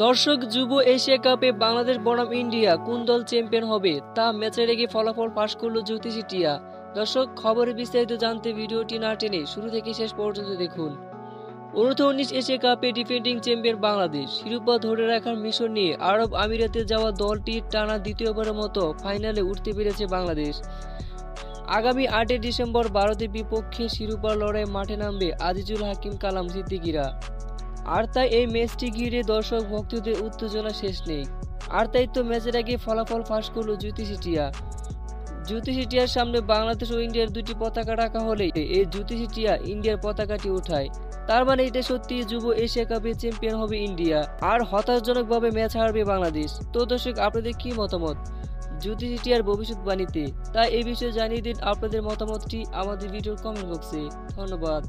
দর্শক, যুব এশিয়া কাপে বাংলাদেশ বনাম ইন্ডিয়া কোন দল চ্যাম্পিয়ন হবে তা ম্যাচের আগে ফলাফল ফাঁস করলো জ্যোতিষী টিয়া। দর্শক, খবরে বিস্তারিত জানতে ভিডিওটি না টেনে শুরু থেকে শেষ পর্যন্ত দেখুন। অনূর্ধ্ব-19 এশিয়া কাপে ডিফেন্ডিং চ্যাম্পিয়ন বাংলাদেশ শিরোপা ধরে রাখার মিশন নিয়ে আরব আমিরাতে যাওয়া দলটির টানা দ্বিতীয়বারের মতো ফাইনালে উঠতে পেরেছে বাংলাদেশ। আগামী 8 ডিসেম্বর ভারতের বিপক্ষে শিরোপার লড়াই মাঠে নামবে আজিজুল হাকিম কালাম সিদ্দিকীরা। আর তাই এই ম্যাচটি ঘিরে দর্শক ভক্তদের উত্তেজনা শেষ নেই। আর তাই তো ম্যাচের আগে ফলাফল ফাঁস করলো জ্যোতিষী টিয়া। জ্যোতিষী টিয়ার সামনে বাংলাদেশ ও ইন্ডিয়ার দুটি পতাকা রাখা হলে এই জ্যোতিষী টিয়া ইন্ডিয়ার পতাকাটি উঠায়। তার মানে এটা সত্যি, যুব এশিয়া কাপে চ্যাম্পিয়ন হবে ইন্ডিয়া আর হতাশাজনকভাবে ম্যাচ হারবে বাংলাদেশ। তো দর্শক, আপনাদের কি মতামত জ্যোতিষী টিয়ার ভবিষ্যৎবাণীতে? তাই এই বিষয়ে জানিয়ে দিন আপনাদের মতামতটি আমাদের ভিডিওর কমেন্ট বক্সে। ধন্যবাদ।